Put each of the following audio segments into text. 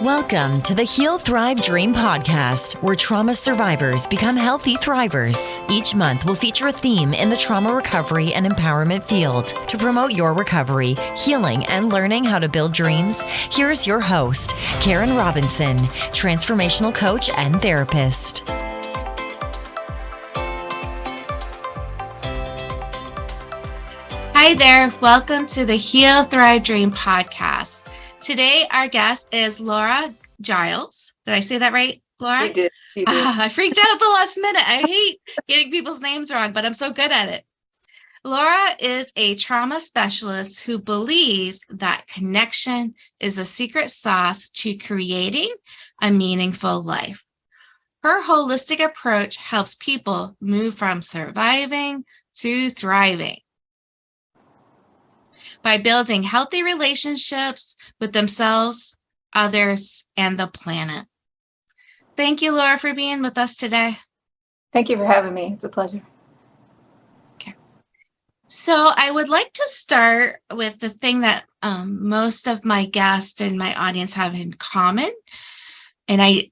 Welcome to the Heal, Thrive, Dream podcast, where trauma survivors become healthy thrivers. Each month, we'll feature a theme in the trauma recovery and empowerment field. To promote your recovery, healing, and learning how to build dreams, here's your host, Karen Robinson, transformational coach and therapist. Hi there. Welcome to the Heal, Thrive, Dream podcast. Today, our guest is Laura Giles. Did I say that right, Laura? You did. I freaked out at the last minute. I hate getting people's names wrong, but I'm so good at it. Laura is a trauma specialist who believes that connection is a secret sauce to creating a meaningful life. Her holistic approach helps people move from surviving to thriving by building healthy relationships with themselves, others, and the planet. Thank you, Laura, for being with us today. Thank you for having me. It's a pleasure. Okay. So I would like to start with the thing that most of my guests and my audience have in common. And I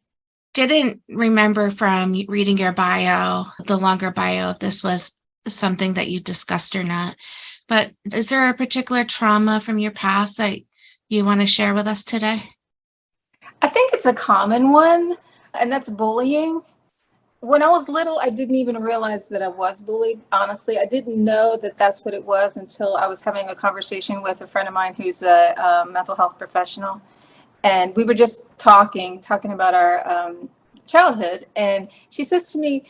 didn't remember from reading your bio, the longer bio, if this was something that you discussed or not. But is there a particular trauma from your past that you want to share with us today? I think it's a common one, and that's bullying. When I was little, I didn't even realize that I was bullied. Honestly, I didn't know that that's what it was until I was having a conversation with a friend of mine who's a mental health professional. And we were just talking about our childhood. And she says to me,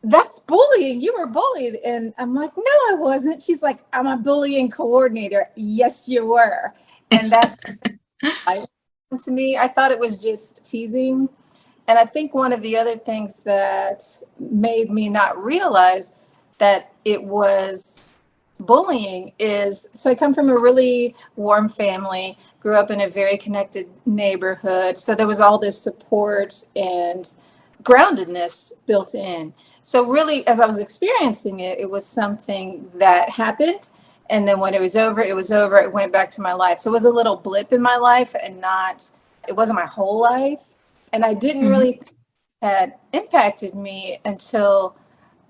"That's bullying. You were bullied." And I'm like, "No, I wasn't." She's like, "I'm a bullying coordinator." "Yes, you were." And that's to me. I thought it was just teasing. And I think one of the other things that made me not realize that it was bullying is, so I come from a really warm family, grew up in a very connected neighborhood. So there was all this support and groundedness built in. So really, as I was experiencing it, it was something that happened. And then when it was over, it was over. It went back to my life. So it was a little blip in my life and it wasn't my whole life. And I didn't really think it had impacted me until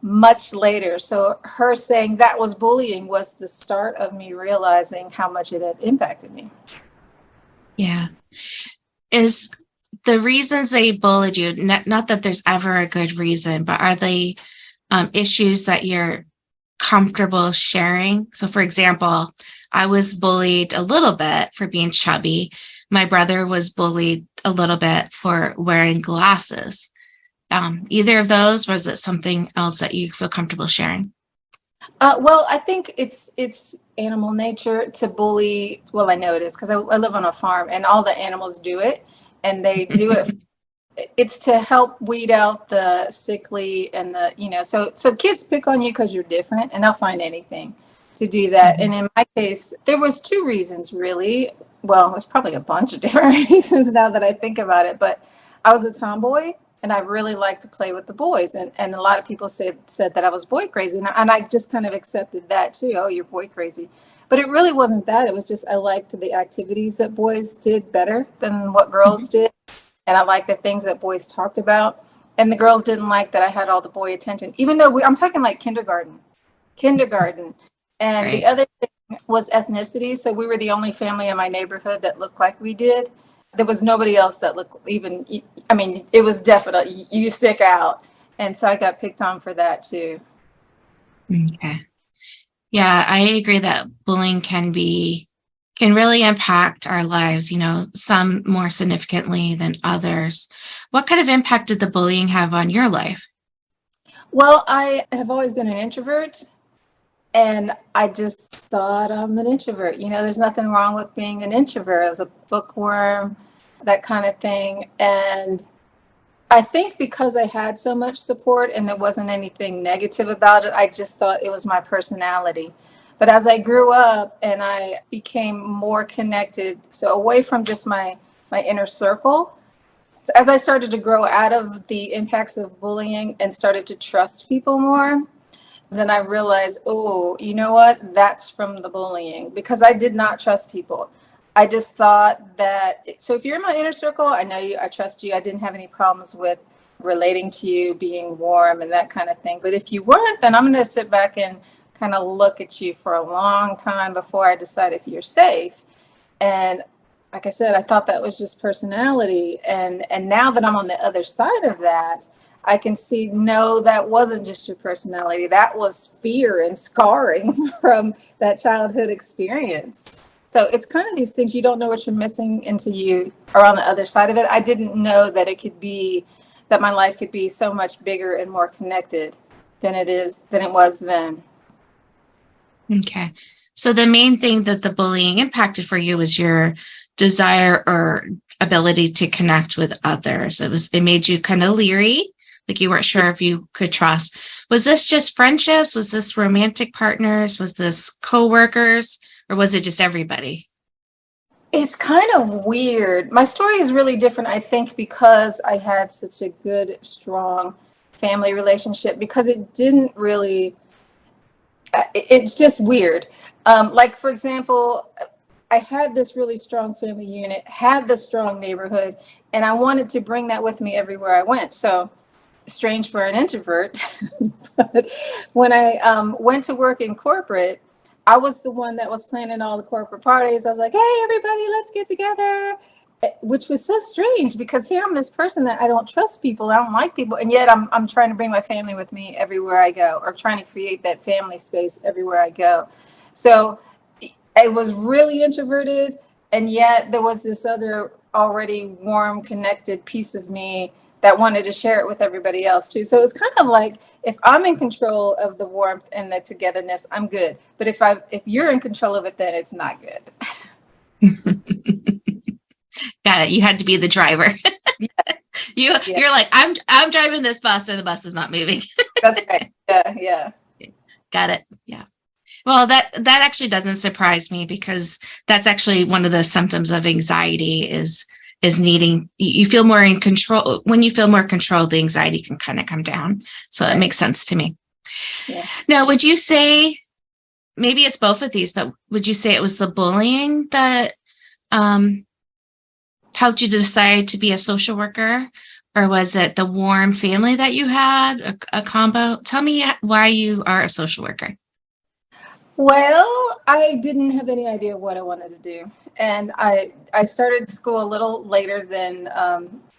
much later. So her saying that was bullying was the start of me realizing how much it had impacted me. Yeah. Is the reasons they bullied you, not that there's ever a good reason, but are they issues that you're comfortable sharing? So for example, I was bullied a little bit for being chubby. My brother was bullied a little bit for wearing glasses. Either of those, or is it something else that you feel comfortable sharing? Well, I think it's animal nature to bully. Well, I know it is because I live on a farm and all the animals do it, and they do it. It's to help weed out the sickly and so kids pick on you because you're different, and they'll find anything to do that. And in my case, there was two reasons really. Well, there's probably a bunch of different reasons now that I think about it, but I was a tomboy and I really liked to play with the boys. And a lot of people said that I was boy crazy. And I just kind of accepted that too. "Oh, you're boy crazy." But it really wasn't that. It was just I liked the activities that boys did better than what girls did. And I liked the things that boys talked about. And the girls didn't like that I had all the boy attention, even though I'm talking like kindergarten. And The other thing was ethnicity. So we were the only family in my neighborhood that looked like we did. There was nobody else that looked it was definitely, you stick out. And so I got picked on for that too. Okay. Yeah, I agree that bullying can really impact our lives, some more significantly than others. What kind of impact did the bullying have on your life? Well, I have always been an introvert. And I just thought I'm an introvert. There's nothing wrong with being an introvert, as a bookworm, that kind of thing. And I think because I had so much support and there wasn't anything negative about it, I just thought it was my personality. But as I grew up and I became more connected, so away from just my inner circle, as I started to grow out of the impacts of bullying and started to trust people more, then I realized, oh, you know what? That's from the bullying, because I did not trust people. I just thought that, so if you're in my inner circle, I know you, I trust you. I didn't have any problems with relating to you, being warm and that kind of thing. But if you weren't, then I'm going to sit back and kind of look at you for a long time before I decide if you're safe. And like I said, I thought that was just personality. And now that I'm on the other side of that, I can see, no, that wasn't just your personality. That was fear and scarring from that childhood experience. So it's kind of these things you don't know what you're missing until you are on the other side of it. I didn't know that it could be, that my life could be so much bigger and more connected than it was then. Okay. So the main thing that the bullying impacted for you was your desire or ability to connect with others. It made you kind of leery, like you weren't sure if you could trust. Was this just friendships? Was this romantic partners? Was this coworkers? Or was it just everybody? It's kind of weird. My story is really different, I think, because I had such a good, strong family relationship, because it didn't really, it's just weird. Like, for example, I had this really strong family unit, had this strong neighborhood, and I wanted to bring that with me everywhere I went. So strange for an introvert, but when I went to work in corporate, I was the one that was planning all the corporate parties. I was like, hey, everybody, let's get together, which was so strange because here I'm this person that I don't trust people. I don't like people. And yet I'm trying to bring my family with me everywhere I go, or trying to create that family space everywhere I go. So I was really introverted. And yet there was this other already warm, connected piece of me that wanted to share it with everybody else too. So it's kind of like, if I'm in control of the warmth and the togetherness, I'm good. But if you're in control of it, then it's not good. Got it. You had to be the driver. Yeah. You're like, I'm driving this bus, or the bus is not moving. That's right. Yeah. Got it. Yeah. Well, that actually doesn't surprise me, because that's actually one of the symptoms of anxiety is needing, you feel more in control. When you feel more control, the anxiety can kind of come down. So It makes sense to me. Yeah. Now, would you say, maybe it's both of these, but would you say it was the bullying that helped you decide to be a social worker, or was it the warm family that you had, a combo? Tell me why you are a social worker. Well, I didn't have any idea what I wanted to do. And I started school a little later than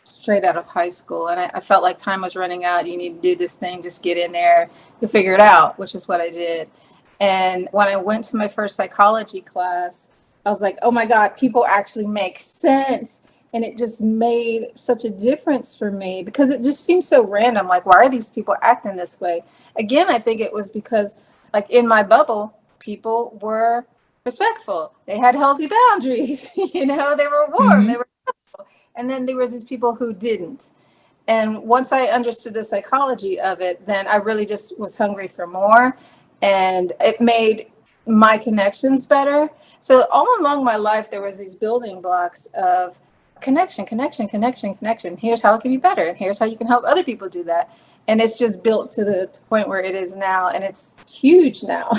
straight out of high school. And I felt like time was running out. You need to do this thing, just get in there, you'll figure it out, which is what I did. And when I went to my first psychology class, I was like, oh my God, people actually make sense. And it just made such a difference for me, because it just seems so random. Like, why are these people acting this way? Again, I think it was because, like, in my bubble, people were respectful. They had healthy boundaries. They were warm. They were respectful. And then there was these people who didn't. And once I understood the psychology of it, then I really just was hungry for more. And it made my connections better. So all along my life, there was these building blocks of connection. Here's how it can be better. And here's how you can help other people do that. And it's just built to the point where it is now. And it's huge now.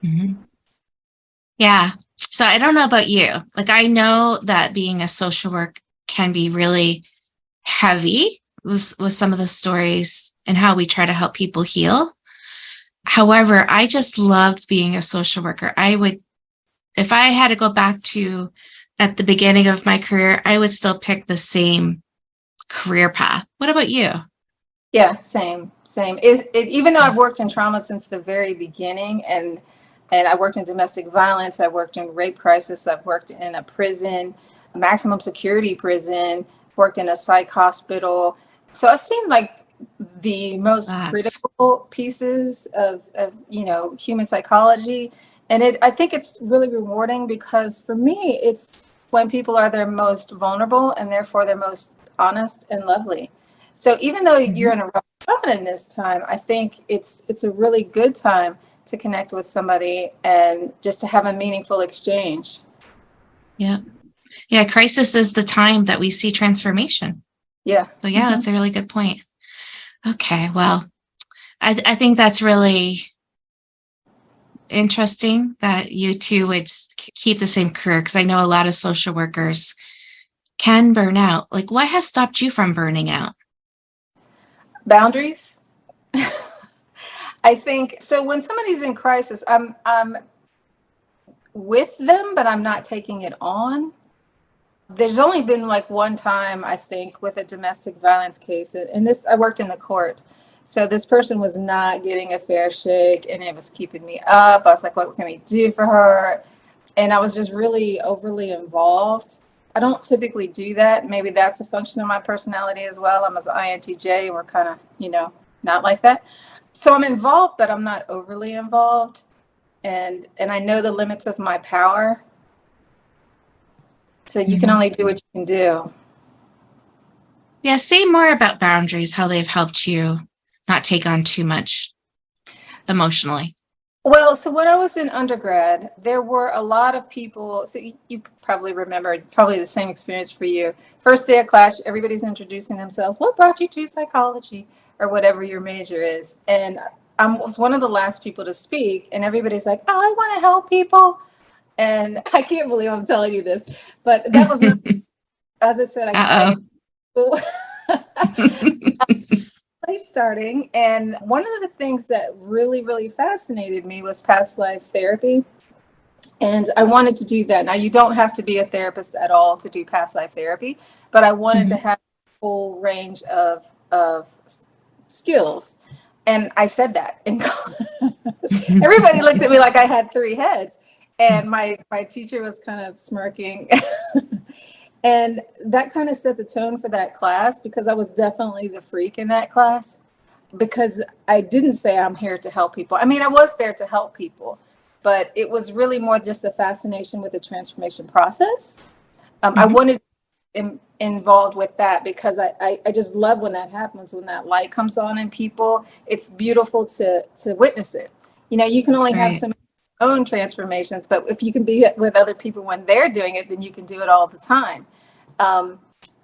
Mm-hmm. Yeah. So I don't know about you. Like, I know that being a social worker can be really heavy with some of the stories and how we try to help people heal. However, I just loved being a social worker. If I had to go back to at the beginning of my career, I would still pick the same career path. What about you? Yeah, same. Even though I've worked in trauma since the very beginning, and I worked in domestic violence, I worked in rape crisis, I've worked in a prison, maximum security prison, worked in a psych hospital. So I've seen like the most critical pieces of human psychology. And I think it's really rewarding, because for me, it's when people are their most vulnerable and therefore they're most honest and lovely. So even though you're in a rough spot in this time, I think it's a really good time to connect with somebody and just to have a meaningful exchange. Yeah. Yeah. Crisis is the time that we see transformation. Yeah. So yeah, that's a really good point. Okay. Well, I think that's really, interesting that you two would keep the same career, because I know a lot of social workers can burn out. Like, what has stopped you from burning out? Boundaries. I think so. When somebody's in crisis, I'm with them, but I'm not taking it on. There's only been like one time, I think, with a domestic violence case, and this, I worked in the court. So this person was not getting a fair shake, and it was keeping me up. I was like, what can we do for her? And I was just really overly involved. I don't typically do that. Maybe that's a function of my personality as well. I'm as an INTJ, and we're kind of, not like that. So I'm involved, but I'm not overly involved. And I know the limits of my power. So you can only do what you can do. Yeah, say more about boundaries, how they've helped you not take on too much emotionally. Well, so when I was in undergrad, there were a lot of people. So you probably remember, probably the same experience for you. First day of class, everybody's introducing themselves. What brought you to psychology, or whatever your major is? And I was one of the last people to speak, and everybody's like, oh, I want to help people. And I can't believe I'm telling you this, but that was, as I said, I late starting. And one of the things that really, really fascinated me was past life therapy. And I wanted to do that. Now, you don't have to be a therapist at all to do past life therapy, but I wanted to have a full range of skills. And I said that in class. Everybody looked at me like I had three heads. And my teacher was kind of smirking. And that kind of set the tone for that class, because I was definitely the freak in that class, because I didn't say I'm here to help people. I mean, I was there to help people, but it was really more just a fascination with the transformation process. I wanted involved with that because I just love when that happens, when that light comes on in people. It's beautiful to witness it. You can only have so many own transformations, but if you can be with other people when they're doing it, then you can do it all the time.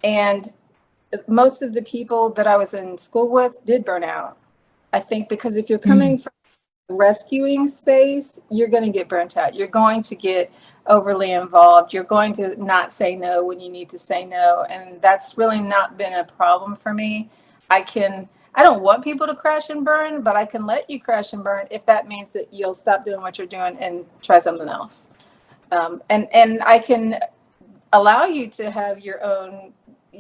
And most of the people that I was in school with did burn out, I think, because if you're coming from a rescuing space, you're going to get burnt out. You're going to get overly involved. You're going to not say no when you need to say no. And that's really not been a problem for me. I don't want people to crash and burn, but I can let you crash and burn if that means that you'll stop doing what you're doing and try something else. And I can allow you to have your own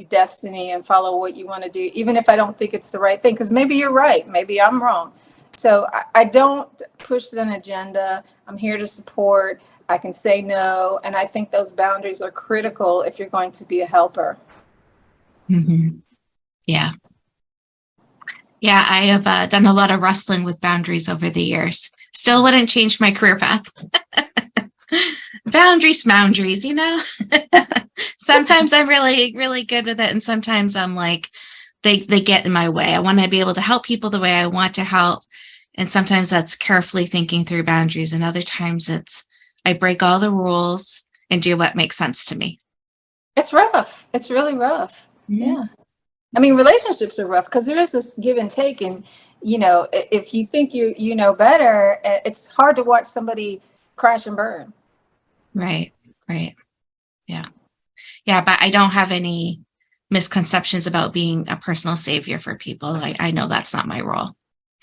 destiny and follow what you want to do, even if I don't think it's the right thing, because maybe you're right, maybe I'm wrong. So I don't push an agenda. I'm here to support. I can say no. And I think those boundaries are critical if you're going to be a helper. Yeah. Yeah, I have done a lot of wrestling with boundaries over the years. Still wouldn't change my career path. Boundaries, Sometimes I'm really, really good with it. And sometimes I'm like, they get in my way. I want to be able to help people the way I want to help. And sometimes that's carefully thinking through boundaries. And other times it's, I break all the rules and do what makes sense to me. It's rough. It's really rough. Yeah. I mean, relationships are rough because there is this give and take. And, if you think you know better, it's hard to watch somebody crash and burn. Right. Yeah. Yeah. But I don't have any misconceptions about being a personal savior for people. I know that's not my role.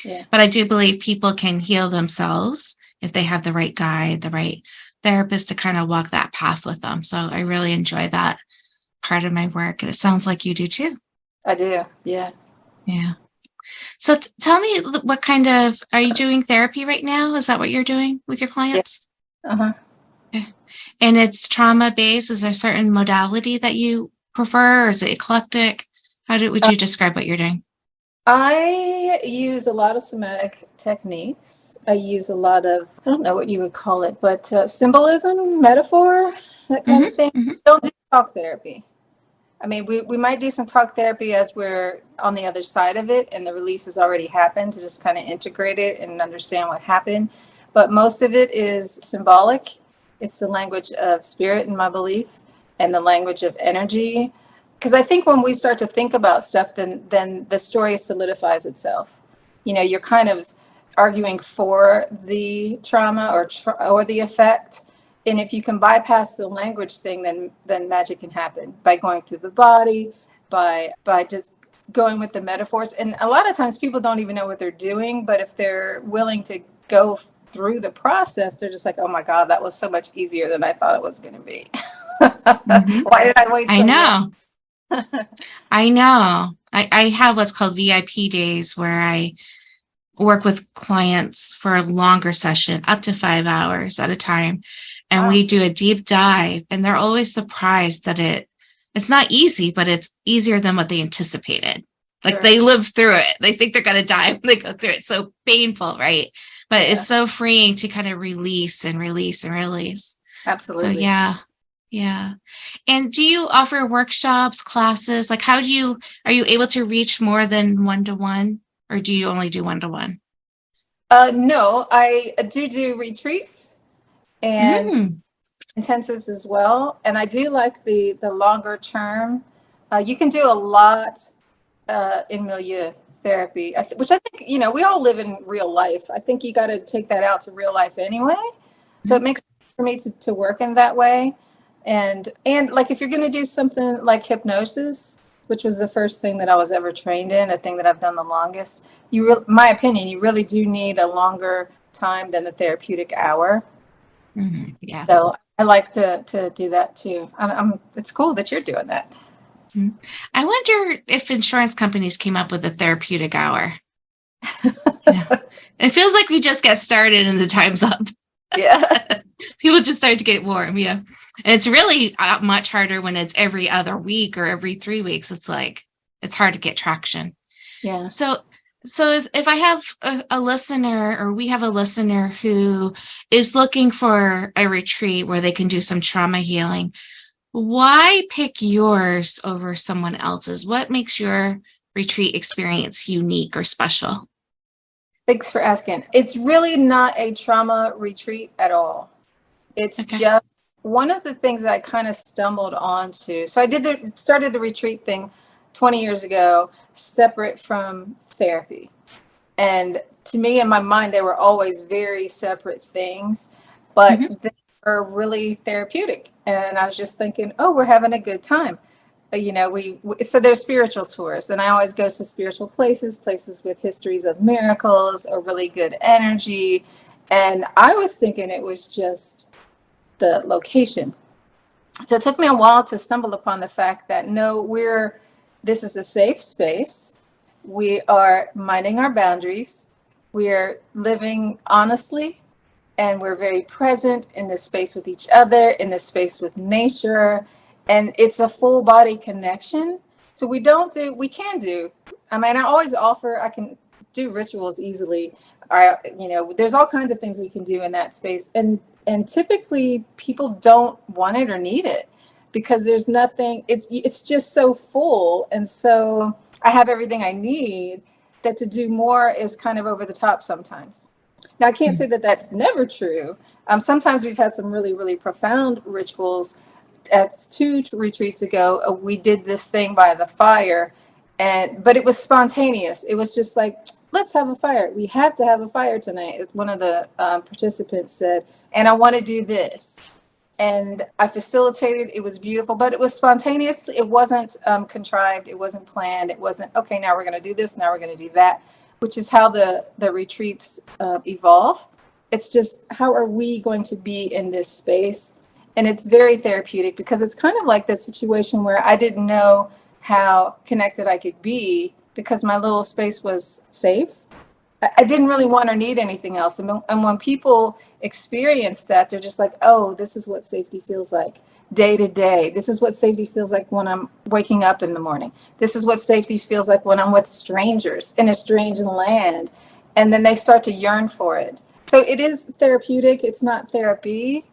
Yeah. But I do believe people can heal themselves if they have the right guide, the right therapist to kind of walk that path with them. So I really enjoy that part of my work. And it sounds like you do too. I do. Yeah. Yeah. So tell me, what kind of, are you doing therapy right now? Is that what you're doing with your clients? Yeah. Okay. And it's trauma based. Is there a certain modality that you prefer, or is it eclectic? Would you describe what you're doing? I use a lot of somatic techniques. I use a lot of, I don't know what you would call it, but symbolism, metaphor, that kind of thing. Don't do talk therapy. I mean, we might do some talk therapy as we're on the other side of it and the release has already happened, to just kind of integrate it and understand what happened. But most of it is symbolic. It's the language of spirit, in my belief, and the language of energy. Because I think when we start to think about stuff, then the story solidifies itself. You're kind of arguing for the trauma or the effect. And if you can bypass the language thing, then magic can happen by going through the body, by just going with the metaphors. And a lot of times people don't even know what they're doing, but if they're willing to go through the process, they're just like, oh my God, that was so much easier than I thought it was going to be. Mhm. Why did I wait so I know. long? I know. I have what's called VIP days where I work with clients for a longer session, up to 5 hours at a time. And Wow. we do a deep dive, and they're always surprised that it's not easy, but it's easier than what they anticipated. Like Sure. they live through it. They think they're going to die when they go through it. So painful, right? But Yeah. it's so freeing to kind of release and release and release. So Absolutely. yeah. Yeah. And do you offer workshops, classes? Like are you able to reach more than one-to-one, or do you only do one-to-one? No, I do retreats and Mm. intensives as well. And I do like the longer term. You can do a lot in milieu therapy, which I think, we all live in real life. I think you got to take that out to real life anyway. So it makes sense for me to work in that way. And like if you're going to do something like hypnosis, which was the first thing that I was ever trained in, the thing that I've done the longest, my opinion, you really do need a longer time than the therapeutic hour. Mhm. Yeah. So I like to do that too. It's cool that you're doing that. Mhm. I wonder if insurance companies came up with a therapeutic hour. Yeah. It feels like we just get started and the time's up. Yeah. People just start to get warm. Yeah. And it's really much harder when it's every other week or every 3 weeks. It's like, it's hard to get traction. Yeah. So if I have a listener, or we have a listener who is looking for a retreat where they can do some trauma healing, why pick yours over someone else's? What makes your retreat experience unique or special? Thanks for asking. It's really not a trauma retreat at all. It's Okay. just one of the things that I kind of stumbled onto. So I started the retreat thing 20 years ago, separate from therapy. And to me, in my mind, they were always very separate things, but Mhm. they were really therapeutic. And I was just thinking, oh, we're having a good time. So they're spiritual tours, and I always go to spiritual places with histories of miracles or really good energy. And I was thinking it was just the location. So it took me a while to stumble upon the fact that no, this is a safe space. We are minding our boundaries. We are living honestly, and we're very present in this space with each other, in this space with nature. And it's a full body connection. So we can do, I always offer, I can do rituals easily. There's all kinds of things we can do in that space. And typically people don't want it or need it because there's nothing, it's just so full. And so I have everything I need, that to do more is kind of over the top sometimes. Now, I can't say that that's never true. Sometimes we've had some really, really profound rituals. At 2 retreats ago, we did this thing by the fire, but it was spontaneous. It was just like, let's have a fire. We have to have a fire tonight. One of the participants said, and I want to do this. And I facilitated. It was beautiful, but it was spontaneous. It wasn't contrived. It wasn't planned. It wasn't, okay, now we're going to do this. Now we're going to do that, which is how the retreats evolve. It's just, how are we going to be in this space? And it's very therapeutic because it's kind of like the situation where I didn't know how connected I could be because my little space was safe. I didn't really want or need anything else. And when people experience that, they're just like, oh, this is what safety feels like day to day. This is what safety feels like when I'm waking up in the morning. This is what safety feels like when I'm with strangers in a strange land. And then they start to yearn for it. So it is therapeutic. It's not therapy.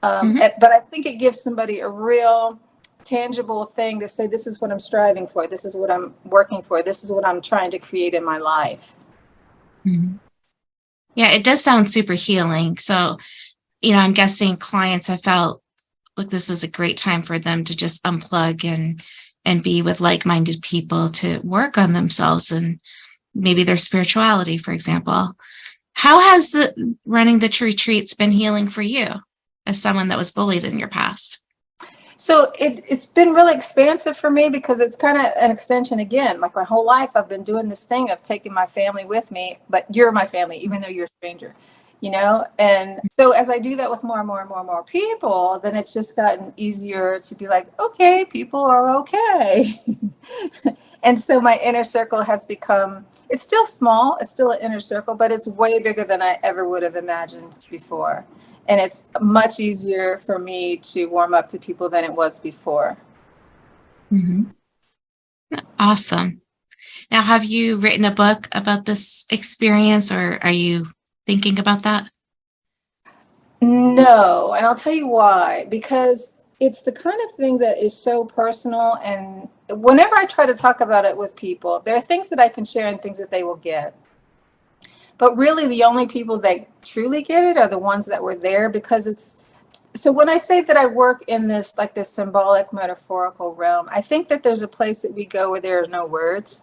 But I think it gives somebody a real tangible thing to say, this is what I'm striving for. This is what I'm working for. This is what I'm trying to create in my life. Mm-hmm. Yeah, it does sound super healing. So, I'm guessing clients have felt like this is a great time for them to just unplug and be with like-minded people to work on themselves and maybe their spirituality, for example. How has the running the retreats been healing for you as someone that was bullied in your past? So it's been really expansive for me because it's kind of an extension again. Like my whole life, I've been doing this thing of taking my family with me, but you're my family, even though you're a stranger, you know? And so as I do that with more and more and more and more people, then it's just gotten easier to be like, okay, people are okay. And so my inner circle has become, it's still small, it's still an inner circle, but it's way bigger than I ever would have imagined before. And it's much easier for me to warm up to people than it was before. Mm-hmm. Awesome. Now, have you written a book about this experience, or are you thinking about that? No, and I'll tell you why. Because it's the kind of thing that is so personal. And whenever I try to talk about it with people, there are things that I can share and things that they will get. But really, the only people that truly get it are the ones that were there, because it's, so when I say that I work in this, like this symbolic, metaphorical realm, I think that there's a place that we go where there are no words,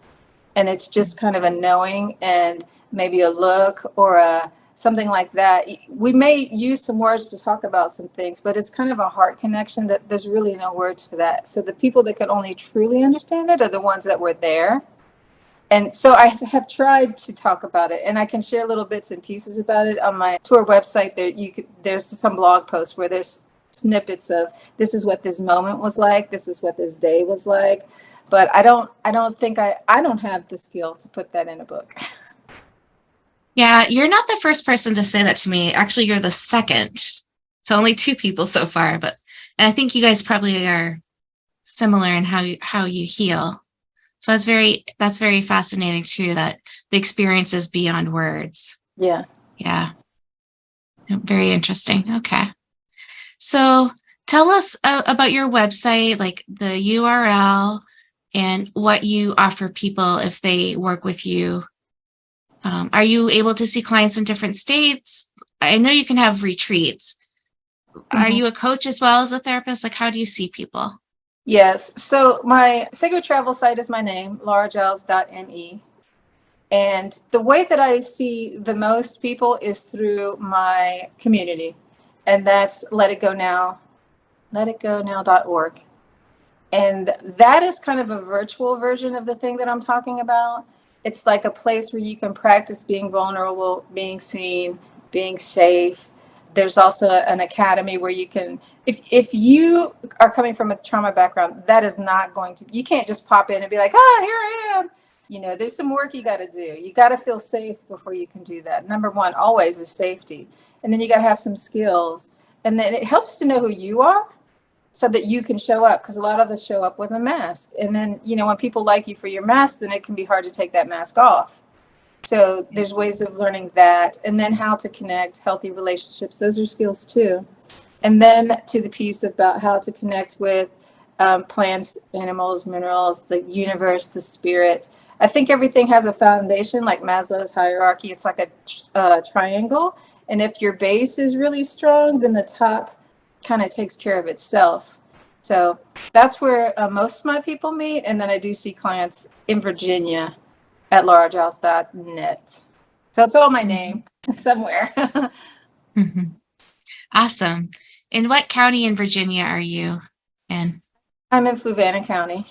and it's just kind of a knowing and maybe a look or a something like that. We may use some words to talk about some things, but it's kind of a heart connection that there's really no words for that. So the people that can only truly understand it are the ones that were there. And so I have tried to talk about it, and I can share little bits and pieces about it on my tour website. There's some blog posts where there's snippets of this is what this moment was like, this is what this day was like. But I don't think I don't have the skill to put that in a book. Yeah, you're not the first person to say that to me. Actually, you're the second. So only two people so far, and I think you guys probably are similar in how you heal. So that's very fascinating too, that the experience is beyond words. Yeah. Yeah. Very interesting. Okay. So tell us about your website, like the URL and what you offer people if they work with you. Are you able to see clients in different states? I know you can have retreats. Mm-hmm. Are you a coach as well as a therapist? Like, how do you see people? Yes. So my sacred travel site is my name, lauragiles.me. And the way that I see the most people is through my community. And that's letitgonow.org. And that is kind of a virtual version of the thing that I'm talking about. It's like a place where you can practice being vulnerable, being seen, being safe. There's also an academy where you can, if you are coming from a trauma background, that is not going to, you can't just pop in and be like, ah, here I am. You know, there's some work you got to do. You got to feel safe before you can do that. Number one, always is safety. And then you got to have some skills. And then it helps to know who you are so that you can show up, because a lot of us show up with a mask. And then, you know, when people like you for your mask, then it can be hard to take that mask off. So there's ways of learning that. And then how to connect, healthy relationships. Those are skills too. And then to the piece about how to connect with plants, animals, minerals, the universe, the spirit. I think everything has a foundation, like Maslow's hierarchy. It's like a triangle. And if your base is really strong, then the top kind of takes care of itself. So that's where most of my people meet. And then I do see clients in Virginia at lauragiles.net. So it's all my name somewhere. Mm-hmm. Awesome. In what county in Virginia are you in? I'm in Fluvanna County.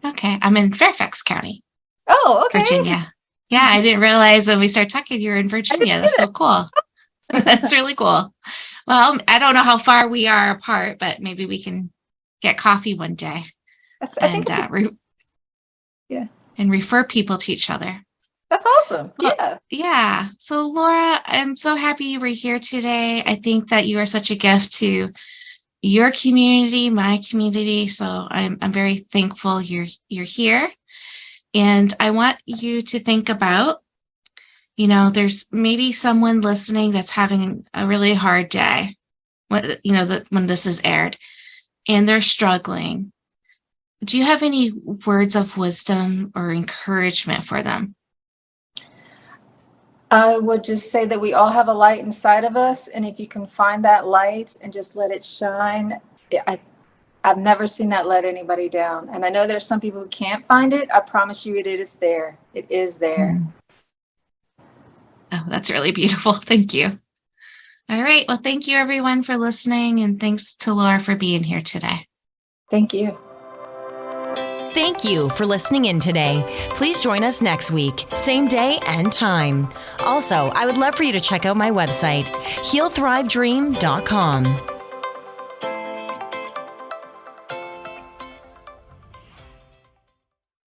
Okay. I'm in Fairfax County. Oh, okay. Virginia. Yeah, I didn't realize when we started talking you were in Virginia. That's so cool. That's really cool. Well, I don't know how far we are apart, but maybe we can get coffee one day and and refer people to each other. That's awesome. Well, yeah. Yeah. So Laura, I'm so happy you were here today. I think that you are such a gift to your community, my community. So I'm very thankful you're here. And I want you to think about, you know, there's maybe someone listening that's having a really hard day when, you know, when this is aired and they're struggling. Do you have any words of wisdom or encouragement for them? I would just say that we all have a light inside of us. And if you can find that light and just let it shine, I've never seen that let anybody down. And I know there's some people who can't find it. I promise you it is there. It is there. Oh, that's really beautiful. Thank you. All right. Well, thank you everyone for listening, and thanks to Laura for being here today. Thank you. Thank you for listening in today. Please join us next week, same day and time. Also, I would love for you to check out my website, healthrivedream.com.